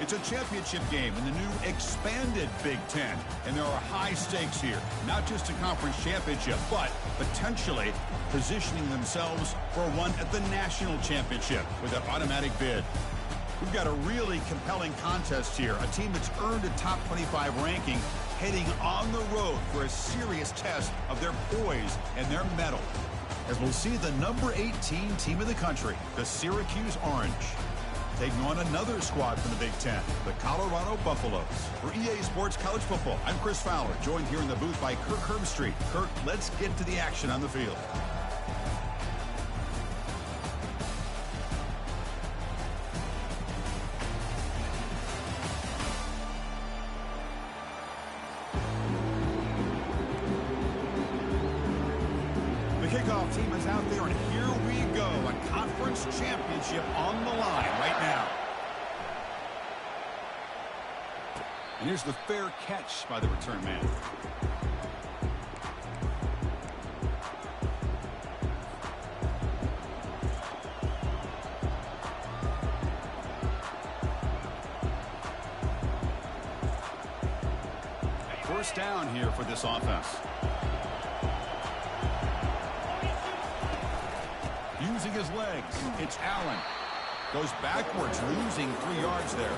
It's a championship game in the new expanded Big Ten, and there are high stakes here. Not just a conference championship, but potentially positioning themselves for a run at the national championship with an automatic bid. We've got a really compelling contest here. A team that's earned a top 25 ranking heading on the road for a serious test of their poise and their mettle. As we'll see the number 18 team in the country, the Syracuse Orange, taking on another squad from the Big Ten, the Colorado Buffaloes. For EA Sports College Football, I'm Chris Fowler, joined here in the booth by Kirk Herbstreit. Kirk, let's get to the action on the field. The kickoff team is out there, and here we go. A conference championship on the line right now. And here's the fair catch by the return man. First down here for this offense. Using his legs, it's Allen. Goes backwards, losing 3 yards there.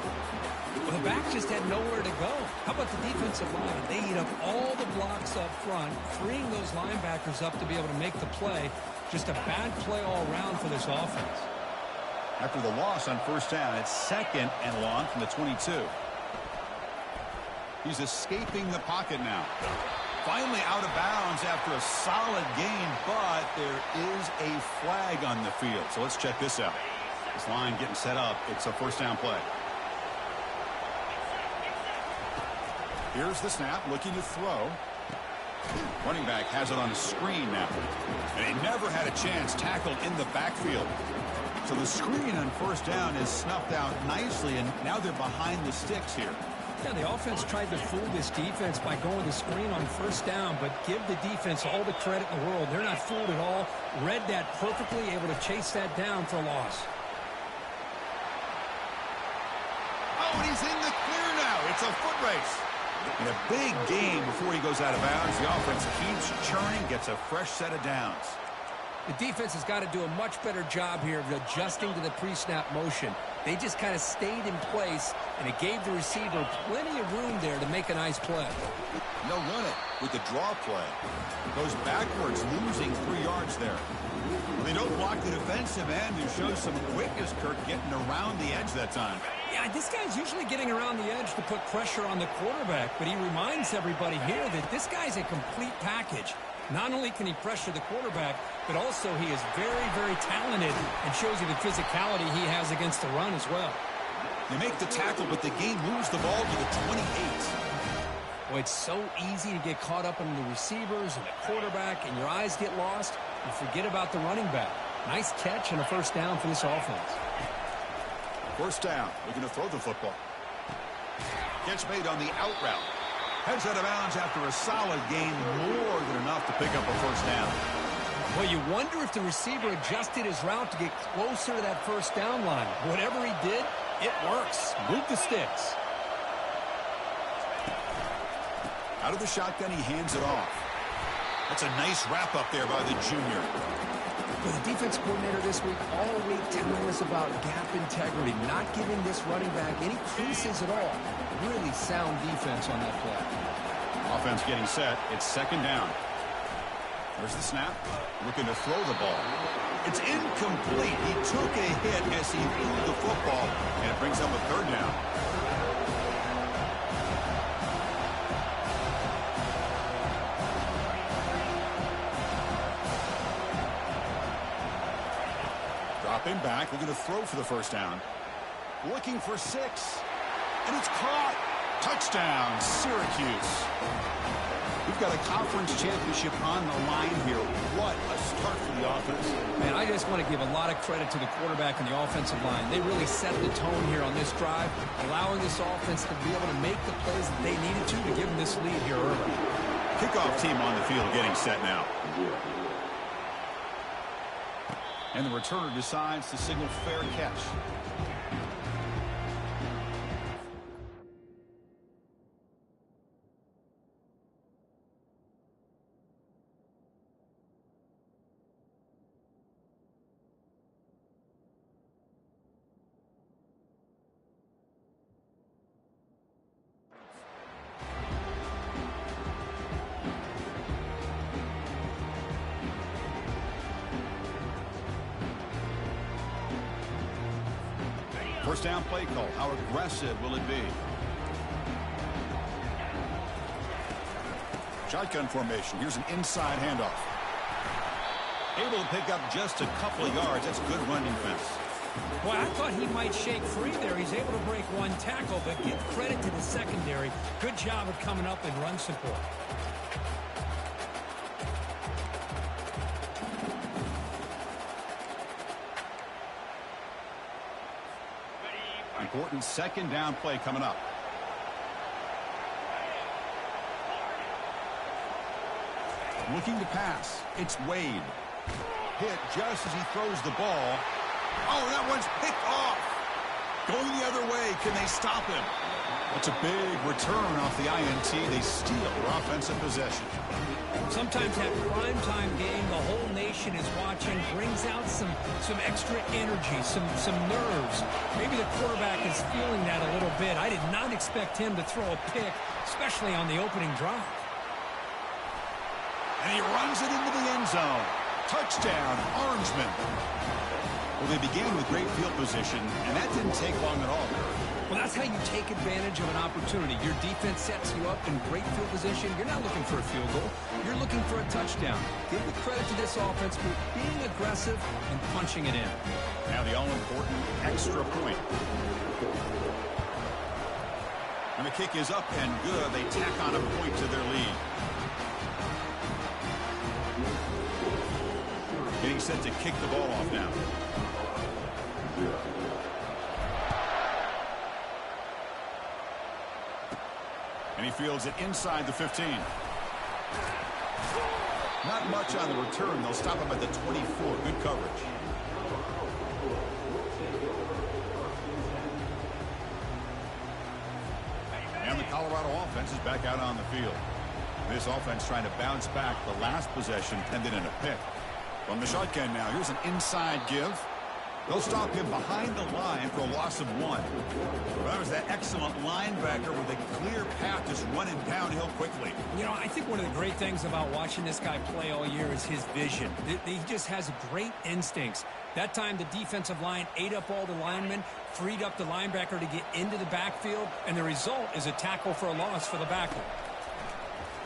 Well, the back just had nowhere to go. How about the defensive line? They eat up all the blocks up front, freeing those linebackers up to be able to make the play. Just a bad play all around for this offense. After the loss on first down, it's 2nd and long from the 22. He's escaping the pocket now. Finally out of bounds after a solid gain, but there is a flag on the field. So let's check this out. This line getting set up. It's a first down play. Here's the snap, looking to throw. Running back has it on a screen now. And he never had a chance tackled in the backfield. So the screen on first down is snuffed out nicely, and now they're behind the sticks here. Yeah, the offense tried to fool this defense by going the screen on first down, but give the defense all the credit in the world. They're not fooled at all. Read that perfectly, able to chase that down for a loss. Oh, and he's in the clear now. It's a foot race. And a big gain before he goes out of bounds. The offense keeps churning, gets a fresh set of downs. The defense has got to do a much better job here of adjusting to the pre-snap motion. They just kind of stayed in place, and it gave the receiver plenty of room there to make a nice play. They'll run it with the draw play. Goes backwards, losing 3 yards there. They don't block the defensive end, who shows some quickness, Kirk, getting around the edge that time. Yeah, this guy's usually getting around the edge to put pressure on the quarterback, but he reminds everybody here that this guy's a complete package. Not only can he pressure the quarterback, but also he is very, very talented and shows you the physicality he has against the run as well. They make the tackle, but the game moves the ball to the 28. Well, it's so easy to get caught up in the receivers and the quarterback, and your eyes get lost. You forget about the running back. Nice catch and a first down for this offense. First down. Looking to throw the football. Catch made on the out route. Heads out of bounds after a solid gain, more than enough to pick up a first down. Well, you wonder if the receiver adjusted his route to get closer to that first down line. Whatever he did, it works. Move the sticks. Out of the shotgun, he hands it off. That's a nice wrap up there by the junior. Well, the defense coordinator this week all week telling us about gap integrity, not giving this running back any creases at all. Really sound defense on that play. Offense getting set. It's 2nd down. There's the snap. Looking to throw the ball. It's incomplete. He took a hit as he threw the football, and it brings up a 3rd down. Dropping back, looking to throw for the first down. Looking for 6. And it's caught. Touchdown, Syracuse. We've got a conference championship on the line here. What a start for the offense. Man, I just want to give a lot of credit to the quarterback and the offensive line. They really set the tone here on this drive, allowing this offense to be able to make the plays that they needed to give them this lead here early. Kickoff team on the field getting set now. And the returner decides to signal fair catch. first down play call. How aggressive will it be? Shotgun formation. Here's an inside handoff. Able to pick up just a couple of yards. That's good run defense. Well, I thought he might shake free there. He's able to break one tackle, but give credit to the secondary. Good job of coming up and run support. Important second down play coming up. Looking to pass. It's Wade. Hit just as he throws the ball. Oh, that one's picked off. Going the other way. Can they stop him? That's a big return off the INT. They steal their offensive possession. Sometimes that primetime game, the whole nation is watching, brings out some extra energy, some nerves. Maybe the quarterback is feeling that a little bit. I did not expect him to throw a pick, especially on the opening drive. And he runs it into the end zone. Touchdown, Orangemen. Well, they began with great field position, and that didn't take long at all. Well, that's how you take advantage of an opportunity. Your defense sets you up in great field position. You're not looking for a field goal. You're looking for a touchdown. Give the credit to this offense for being aggressive and punching it in. Now the all-important extra point. And the kick is up and good. They tack on a point to their lead. Getting set to kick the ball off now. And he fields it inside the 15. Not much on the return. They'll stop him at the 24. Good coverage. And the Colorado offense is back out on the field. This offense trying to bounce back the last possession, ended in a pick. From the shotgun now, here's an inside give. They'll stop him behind the line for a loss of 1. Well, that was that excellent linebacker with a clear path just running downhill quickly. You know, I think one of the great things about watching this guy play all year is his vision. He just has great instincts. That time, the defensive line ate up all the linemen, freed up the linebacker to get into the backfield, and the result is a tackle for a loss for the backer.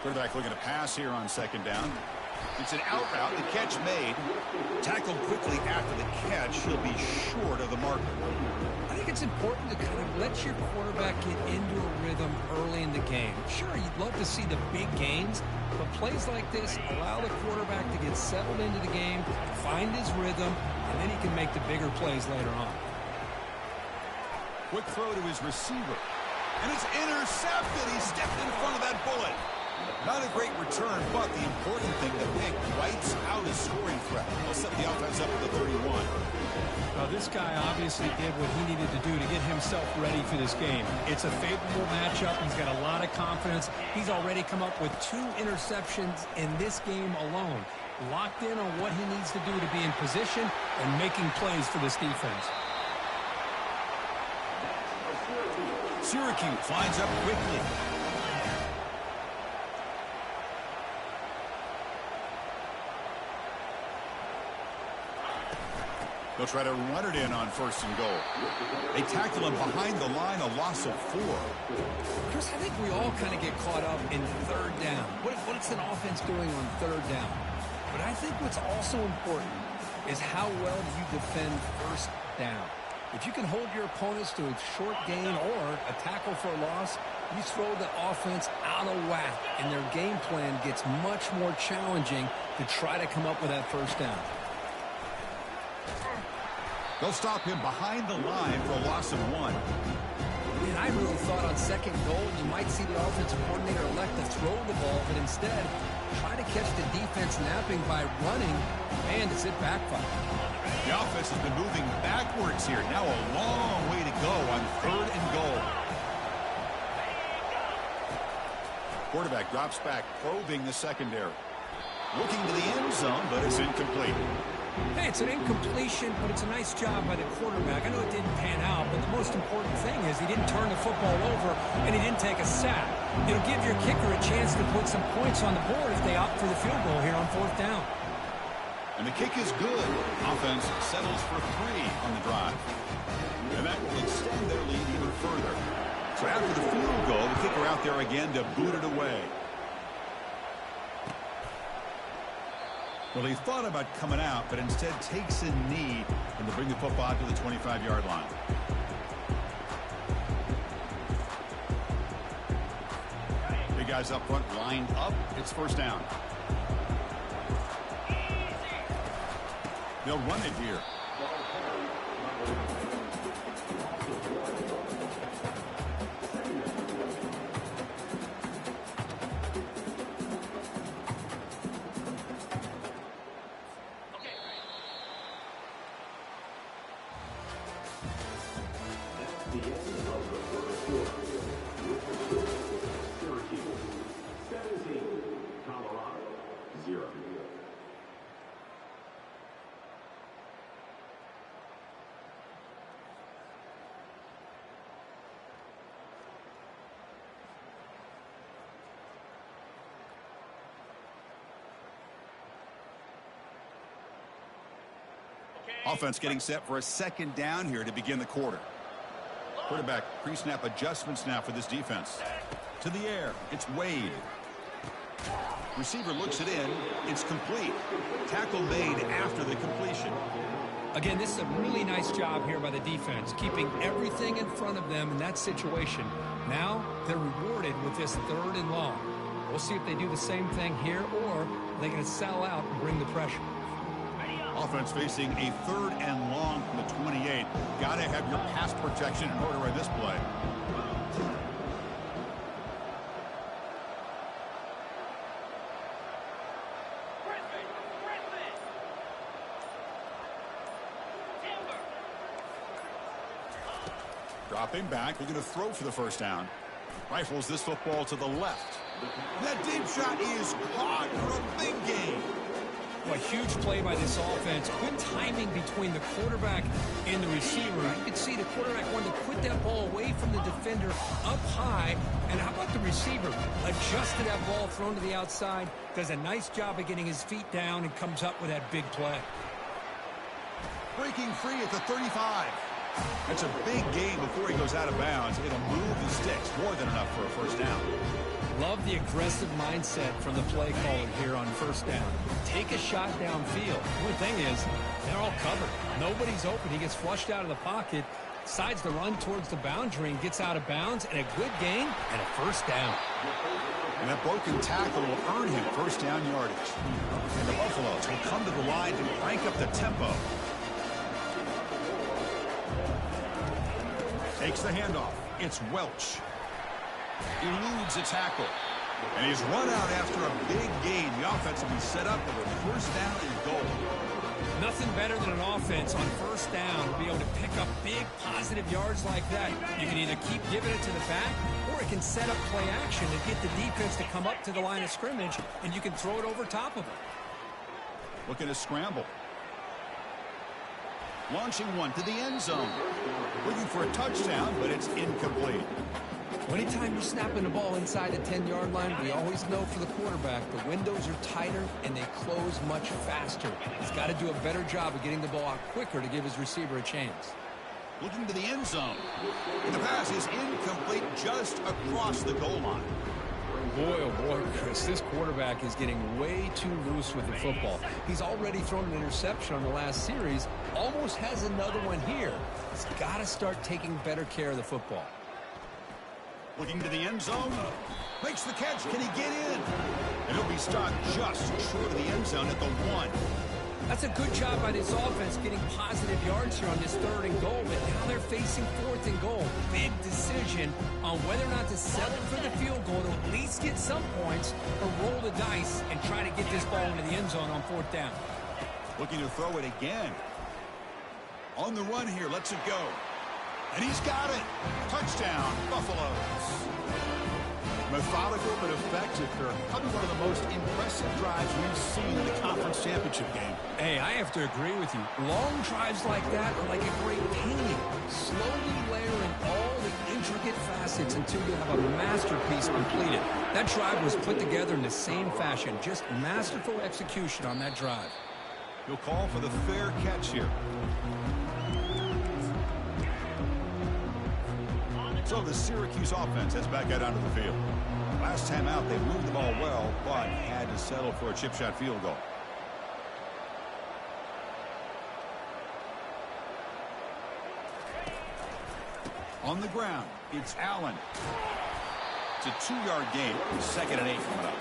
Quarterback looking to pass here on second down. It's an out route. The catch made. Tackled quickly after the catch. He'll be short of the marker. I think it's important to kind of let your quarterback get into a rhythm early in the game. Sure, you'd love to see the big gains, but plays like this allow the quarterback to get settled into the game, find his rhythm, and then he can make the bigger plays later on. Quick throw to his receiver. And it's intercepted. He stepped in front of that bullet. Not a great return, but the important thing, the pick wipes out a scoring threat. They'll set the offense up at the 31. Well, this guy obviously did what he needed to do to get himself ready for this game. It's a favorable matchup. He's got a lot of confidence. He's already come up with 2 interceptions in this game alone. Locked in on what he needs to do to be in position and making plays for this defense. Syracuse lines up quickly. They'll try to run it in on first and goal. They tackle him behind the line, a loss of 4. Chris, I think we all kind of get caught up in third down. What's an offense doing on third down? But I think what's also important is how well do you defend first down. If you can hold your opponents to a short gain or a tackle for a loss, you throw the offense out of whack, and their game plan gets much more challenging to try to come up with that first down. They'll stop him behind the line for a loss of 1. And I really thought on second goal you might see the offensive coordinator elect to throw the ball, but instead try to catch the defense napping by running. Man, does it backfire. The offense has been moving backwards here. Now a long way to go on third and goal. Quarterback drops back, probing the secondary. Looking to the end zone, but it's incomplete. Hey, it's an incompletion, but it's a nice job by the quarterback. I know it didn't pan out, but the most important thing is he didn't turn the football over and he didn't take a sack. It'll give your kicker a chance to put some points on the board if they opt for the field goal here on fourth down. And the kick is good. Offense settles for 3 on the drive. And that will extend their lead even further. So after the field goal, the kicker out there again to boot it away. Well, he thought about coming out, but instead takes a knee and to bring the football to the 25-yard line. Big guys up front lined up. It's first down. They'll run it here. Offense getting set for a second down here to begin the quarter. Quarterback pre-snap adjustments now for this defense. To the air, it's Wade. Receiver looks it in. It's complete. Tackle made after the completion. Again, this is a really nice job here by the defense, keeping everything in front of them in that situation. Now they're rewarded with this 3rd and long. We'll see if they do the same thing here, or they're going to sell out and bring the pressure. Offense facing a 3rd and long from the 28. Got to have your pass protection in order in this play. Dropping back, they're going to throw for the first down. Rifles this football to the left. That deep shot is caught for a big gain. A huge play by this offense. Good timing between the quarterback and the receiver. You can see the quarterback wanted to put that ball away from the defender up high. And how about the receiver? Adjusted that ball, thrown to the outside. Does a nice job of getting his feet down and comes up with that big play. Breaking free at the 35. That's a big gain before he goes out of bounds. It'll move the sticks. More than enough for a first down. Love the aggressive mindset from the play caller here on first down. Take a shot downfield. The only thing is, they're all covered. Nobody's open. He gets flushed out of the pocket, decides to run towards the boundary and gets out of bounds, and a good gain and a first down. And that broken tackle will earn him first down yardage. And the Buffaloes will come to the line to crank up the tempo. Takes the handoff. It's Welch. Eludes a tackle. And he's run out after a big gain. The offense will be set up for a first down and goal. Nothing better than an offense on first down to be able to pick up big positive yards like that. You can either keep giving it to the back, or it can set up play action to get the defense to come up to the line of scrimmage, and you can throw it over top of them. Looking to scramble. Launching one to the end zone. Looking for a touchdown, but it's incomplete. Anytime you're snapping the ball inside the 10-yard line, we always know for the quarterback, the windows are tighter and they close much faster. He's got to do a better job of getting the ball out quicker to give his receiver a chance. Looking to the end zone. And the pass is incomplete just across the goal line. Boy, oh boy, Chris, this quarterback is getting way too loose with the football. He's already thrown an interception on the last series, almost has another one here. He's got to start taking better care of the football. Looking to the end zone. Makes the catch. Can he get in? And he'll be stopped just short of the end zone at the 1. That's a good job by this offense getting positive yards here on this 3rd and goal, but now they're facing 4th and goal. Big decision on whether or not to settle for the field goal to at least get some points or roll the dice and try to get this ball into the end zone on 4th down. Looking to throw it again. On the run here, lets it go. And he's got it. Touchdown, Buffaloes. Methodical but effective, Kirk. Probably one of the most impressive drives we've seen in the conference championship game. Hey, I have to agree with you. Long drives like that are like a great painting. Slowly layering all the intricate facets until you have a masterpiece completed. That drive was put together in the same fashion. Just masterful execution on that drive. He'll call for the fair catch here. So the Syracuse offense heads back out onto the field. Last time out, they moved the ball well, but had to settle for a chip shot field goal. On the ground, it's Allen. It's a 2-yard gain. 2nd and 8 coming up.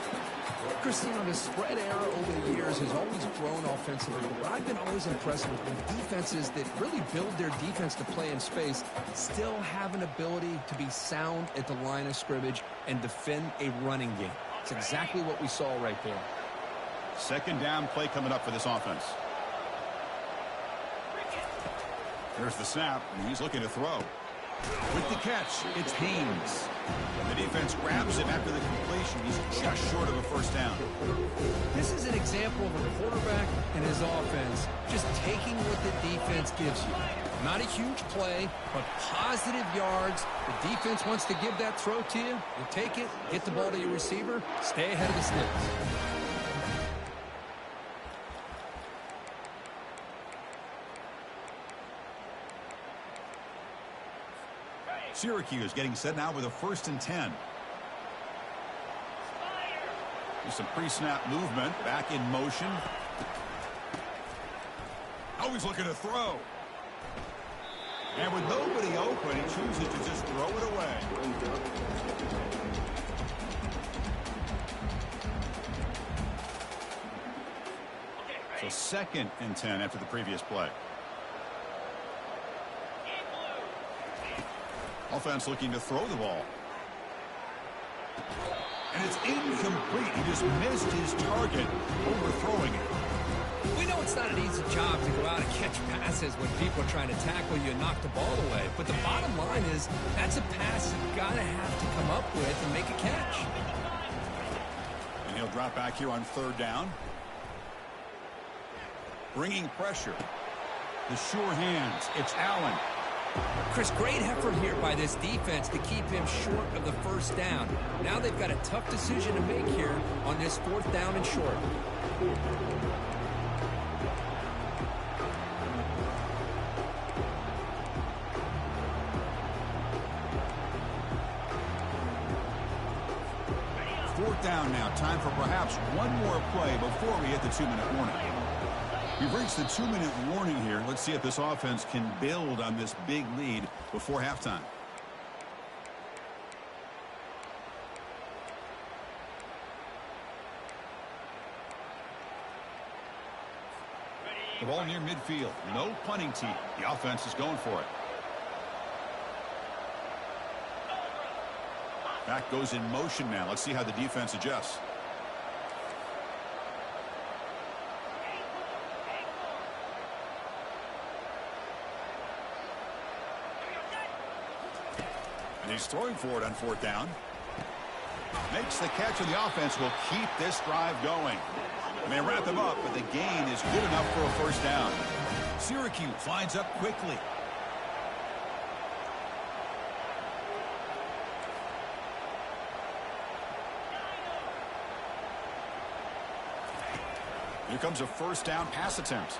Chris, the spread era over the years has always grown offensively. But I've been always impressed with the defenses that really build their defense to play in space, still have an ability to be sound at the line of scrimmage and defend a running game. It's exactly what we saw right there. 2nd down play coming up for this offense. There's the snap, and he's looking to throw. With the catch, it's Haynes. The defense grabs him after the completion. He's just short of a 1st down. This is an example of a quarterback and his offense just taking what the defense gives you. Not a huge play, but positive yards. The defense wants to give that throw to you. You take it, get the ball to your receiver, stay ahead of the sticks. Syracuse getting set now with a 1st and 10. There's some pre-snap movement. Back in motion. Oh, he's looking to throw. And with nobody open, he chooses to just throw it away. So 2nd and 10 after the previous play. Offense looking to throw the ball. And it's incomplete. He just missed his target, overthrowing it. We know it's not an easy job to go out and catch passes when people are trying to tackle you and knock the ball away. But the bottom line is that's a pass you've got to have to come up with and make a catch. And he'll drop back here on 3rd down. Bringing pressure. The sure hands. It's Allen. Chris, great effort here by this defense to keep him short of the 1st down. Now they've got a tough decision to make here on this 4th down and short. Fourth down now. Time for perhaps one more play before we hit the 2-minute warning. We've reached the 2-minute warning here. Let's see if this offense can build on this big lead before halftime. The ball near midfield. No punting team. The offense is going for it. Back goes in motion now. Let's see how the defense adjusts. And he's throwing for it on 4th down. Makes the catch, and the offense will keep this drive going. And they wrap him up, but the gain is good enough for a 1st down. Syracuse lines up quickly. Here comes a 1st down pass attempt.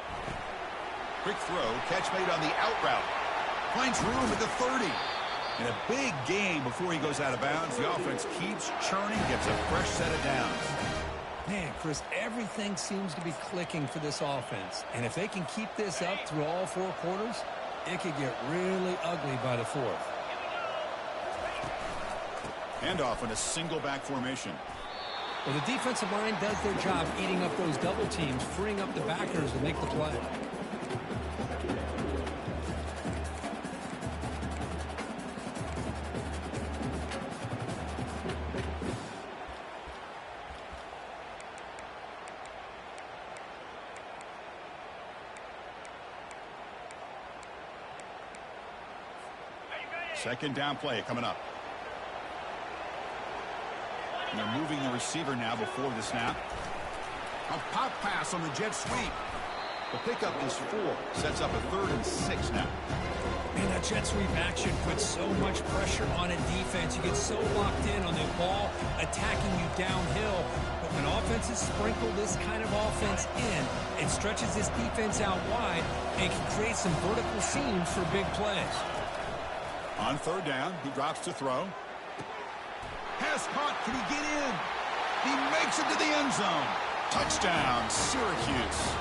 Quick throw, catch made on the out route. Finds room at the 30. And a big gain before he goes out of bounds. The offense keeps churning, gets a fresh set of downs. Man, Chris, everything seems to be clicking for this offense. And if they can keep this up through all 4 quarters, it could get really ugly by the 4th. Handoff in a single back formation. Well, the defensive line does their job eating up those double teams, freeing up the backers to make the play. Second down play coming up. And they're moving the receiver now before the snap. A pop pass on the jet sweep. The pickup is 4. Sets up a 3rd and 6 now. Man, that jet sweep action puts so much pressure on a defense. You get so locked in on the ball attacking you downhill. But when offenses sprinkle this kind of offense in, it stretches this defense out wide and can create some vertical seams for big plays. On 3rd down, he drops to throw. Pass caught. Can he get in? He makes it to the end zone. Touchdown, Syracuse.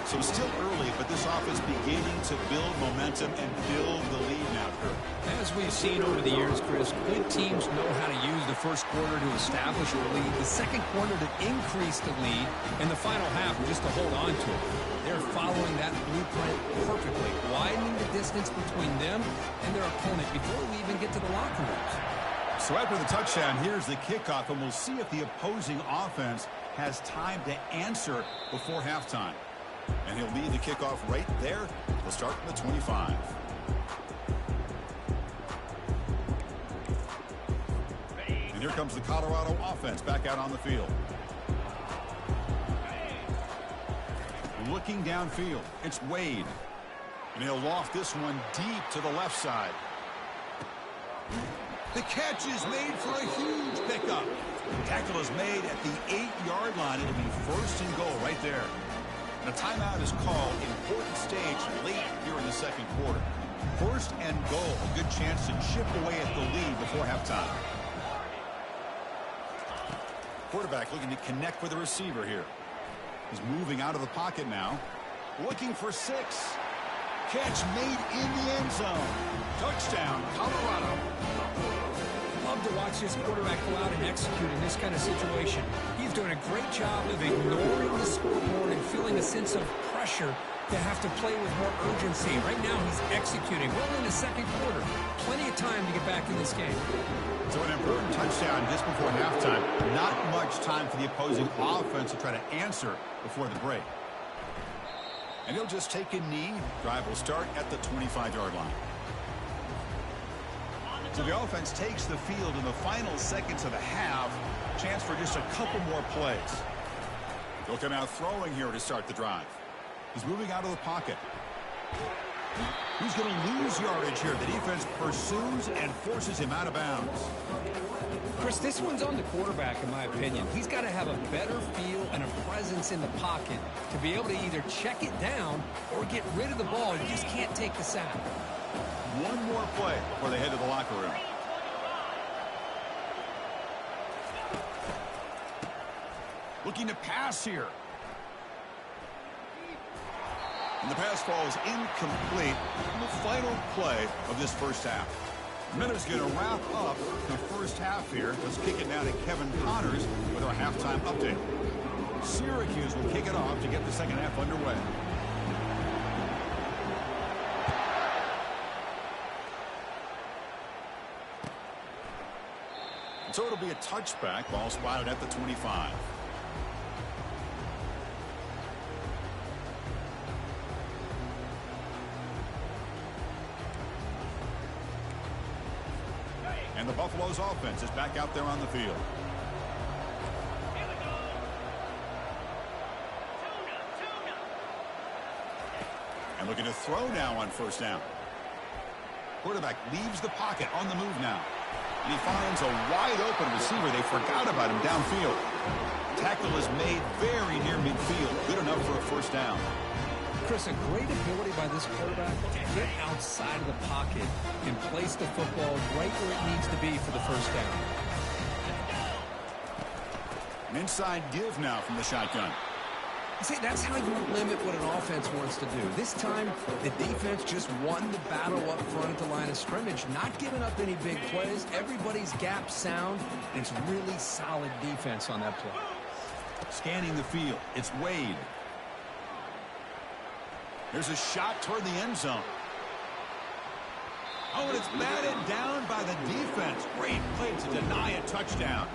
So still early, but this offense beginning to build momentum and build the lead now, Kurt. As we've seen over the years, Chris, good teams know how to use the first quarter to establish a lead, the second quarter to increase the lead, and the final half just to hold on to it. They're following that blueprint perfectly, widening the distance between them and their opponent before we even get to the locker rooms. So after the touchdown, here's the kickoff, and we'll see if the opposing offense has time to answer before halftime. And he'll lead the kickoff right there. We'll start from the 25. And here comes the Colorado offense back out on the field. Looking downfield, it's Wade. And he'll loft this one deep to the left side. The catch is made for a huge pickup. Tackle is made at the 8-yard line. It'll be 1st and goal right there. And a timeout is called. Important stage late here in the second quarter. 1st and goal. A good chance to chip away at the lead before halftime. Quarterback looking to connect with the receiver here. He's moving out of the pocket now. Looking for 6. Catch made in the end zone. Touchdown, Colorado. Love to watch this quarterback go out and execute in this kind of situation. He's doing a great job of ignoring the scoreboard and feeling a sense of pressure to have to play with more urgency. Right now he's executing well in the second quarter. Plenty of time to get back in this game. So an important touchdown just before halftime. Not much time for the opposing offense to try to answer before the break. And he'll just take a knee. Drive will start at the 25-yard line. So the offense takes the field in the final seconds of the half. Chance for just a couple more plays. They'll come out throwing here to start the drive. He's moving out of the pocket. He's going to lose yardage here. The defense pursues and forces him out of bounds. Chris, this one's on the quarterback, in my opinion. He's got to have a better feel and a presence in the pocket to be able to either check it down or get rid of the ball. You just can't take the sack. One more play before they head to the locker room. Looking to pass here. And the pass falls incomplete in the final play of this first half. Minute's going to wrap up the first half here. Let's kick it now to Kevin Connors with our halftime update. Syracuse will kick it off to get the second half underway. So it'll be a touchback. Ball spotted at the 25. And the Buffaloes offense is back out there on the field. And looking to throw now on 1st down. Quarterback leaves the pocket on the move now. And he finds a wide-open receiver. They forgot about him downfield. Tackle is made very near midfield. Good enough for a 1st down. Chris, a great ability by this quarterback to get outside of the pocket and place the football right where it needs to be for the 1st down. An inside give now from the shotgun. See, that's how you limit what an offense wants to do. This time, the defense just won the battle up front at the line of scrimmage, not giving up any big plays. Everybody's gap sound, and it's really solid defense on that play. Scanning the field, it's Wade. There's a shot toward the end zone. Oh, and it's batted down by the defense. Great play to deny a touchdown.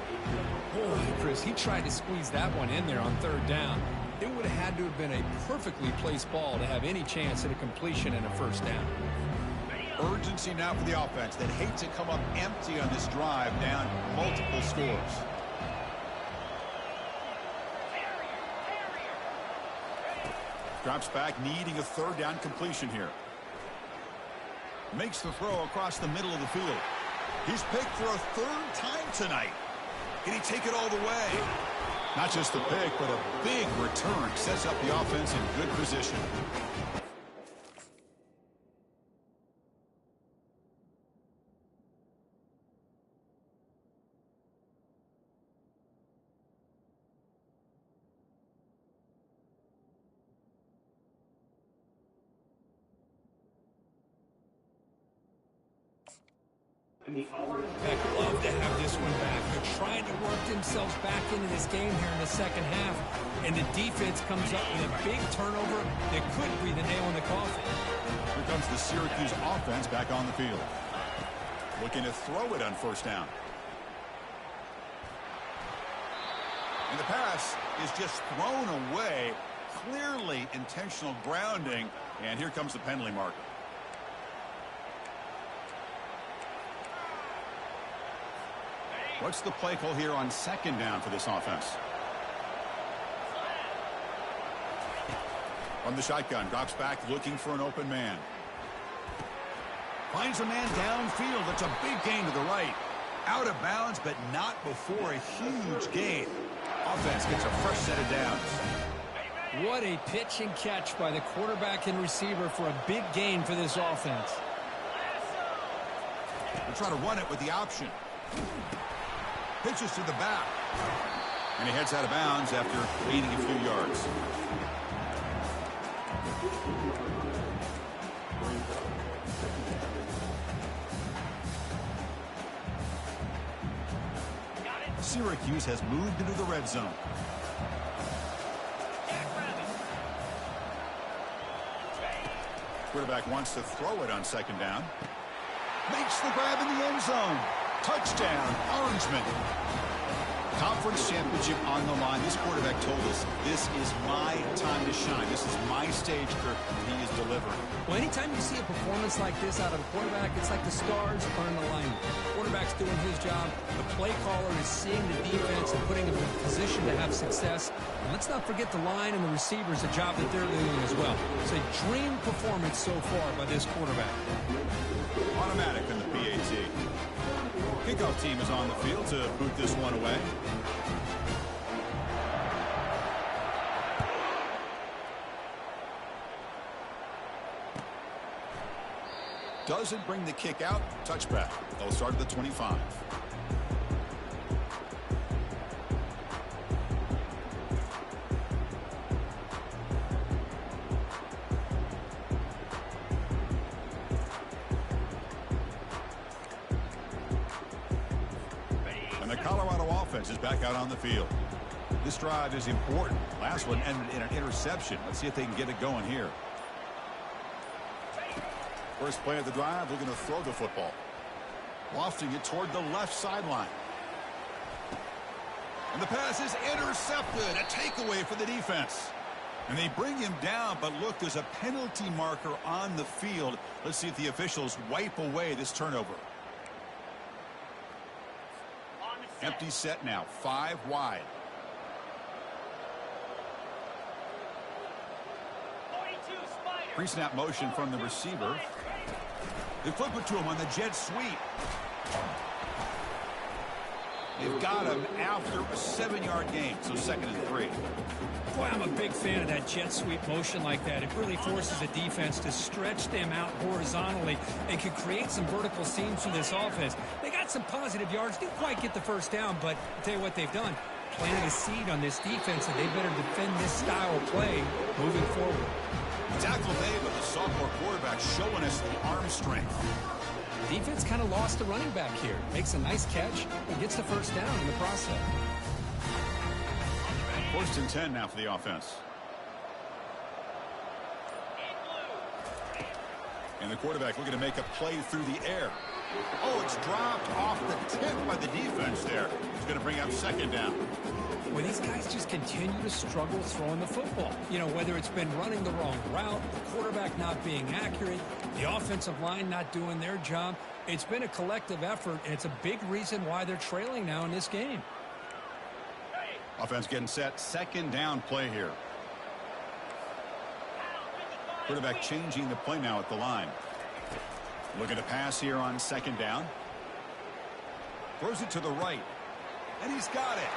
Boy, Chris, he tried to squeeze that one in there on 3rd down. It would have had to have been a perfectly placed ball to have any chance at a completion and a 1st down. Urgency now for the offense that hate to come up empty on this drive, down multiple scores. Drops back, needing a third down completion here. Makes the throw across the middle of the field. He's picked for a third time tonight. Can he take it all the way? Not just the pick, but a big return. Sets up the offense in good position. Heck, love to have this one back. They're trying to work themselves back into this game here in the second half, and the defense comes up with a big turnover that could be the nail in the coffin. Here comes the Syracuse offense back on the field. Looking to throw it on first down. And the pass is just thrown away. Clearly intentional grounding, and here comes the penalty marker. What's the play call here on second down for this offense? From the shotgun, drops back looking for an open man. Finds a man downfield. That's a big gain to the right. Out of bounds, but not before a huge gain. Offense gets a fresh set of downs. What a pitch and catch by the quarterback and receiver for a big gain for this offense. We'll try to run it with the option. Pitches to the back. And he heads out of bounds after gaining a few yards. Syracuse has moved into the red zone. Quarterback wants to throw it on second down. Makes the grab in the end zone. Touchdown, Orangemen. Conference championship on the line. This quarterback told us, this is my time to shine. This is my stage, Kirk. He is delivering. Well, anytime you see a performance like this out of a quarterback, it's like the stars are in alignment. The quarterback's doing his job. The play caller is seeing the defense and putting them in a position to have success. And let's not forget the line and the receivers, the job that they're doing as well. It's a dream performance so far by this quarterback. Automatic in the PAT. Kickoff team is on the field to boot this one away. Doesn't bring the kick out. Touchback. They'll start at the 25. And the Colorado offense is back out on the field. This drive is important. Last one ended in an interception. Let's see if they can get it going here. First play of the drive, looking to throw the football. Lofting it toward the left sideline. And the pass is intercepted. A takeaway for the defense. And they bring him down, but look, there's a penalty marker on the field. Let's see if the officials wipe away this turnover. Empty set now, 5 wide. Pre-snap motion from the receiver. They flip it to him on the jet sweep. They've got him after a 7-yard gain, so 2nd and 3. Boy, I'm a big fan of that jet sweep motion like that. It really forces the defense to stretch them out horizontally and can create some vertical seams for this offense. They got some positive yards. Didn't quite get the first down, but I'll tell you what they've done. Planted a seed on this defense, and they better defend this style of play moving forward. Tackle made, but the sophomore quarterback showing us the arm strength. Defense kind of lost the running back here. Makes a nice catch and gets the first down in the process. 1st and 10 now for the offense. And the quarterback looking to make a play through the air. Oh, it's dropped off the tip by the defense there. It's going to bring up 2nd down. Well, these guys just continue to struggle throwing the football. You know, whether it's been running the wrong route, the quarterback not being accurate, the offensive line not doing their job. It's been a collective effort, and it's a big reason why they're trailing now in this game. Offense getting set. 2nd down play here. Quarterback changing the play now at the line. Looking to pass here on second down. Throws it to the right. And he's got it.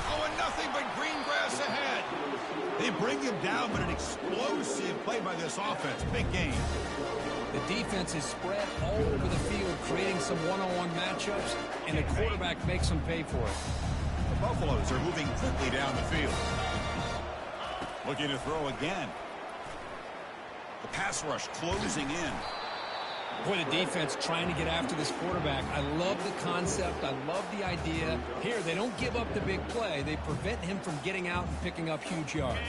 Oh, and nothing but green grass ahead. They bring him down, but an explosive play by this offense. Big game. The defense is spread all over the field, creating some one-on-one matchups, and the quarterback makes them pay for it. The Buffaloes are moving quickly down the field. Looking to throw again. The pass rush closing in. Boy, the defense trying to get after this quarterback. I love the concept. I love the idea. Here, they don't give up the big play. They prevent him from getting out and picking up huge yards.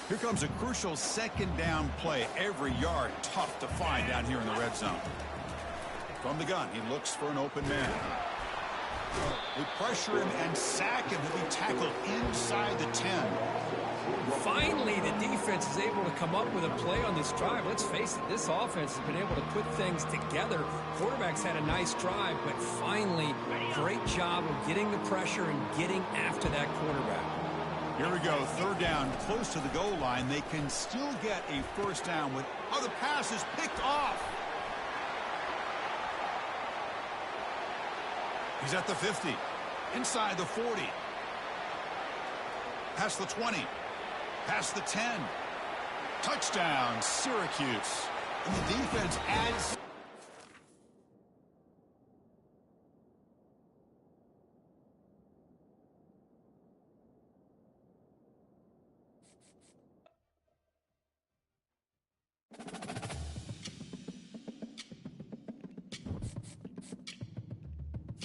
Here comes a crucial second down play. Every yard tough to find down here in the red zone. From the gun, he looks for an open man. They pressure him and sack him. He'll be tackled inside the 10. Finally, the defense is able to come up with a play on this drive. Let's face it, this offense has been able to put things together. Quarterback's had a nice drive, but finally, great job of getting the pressure and getting after that quarterback. Here we go, third down, close to the goal line. They can still get a first down with other passes picked off. He's at the 50, inside the 40, past the 20, past the 10. Touchdown, Syracuse. And the defense adds.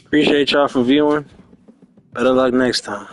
Appreciate y'all for viewing. Better luck next time.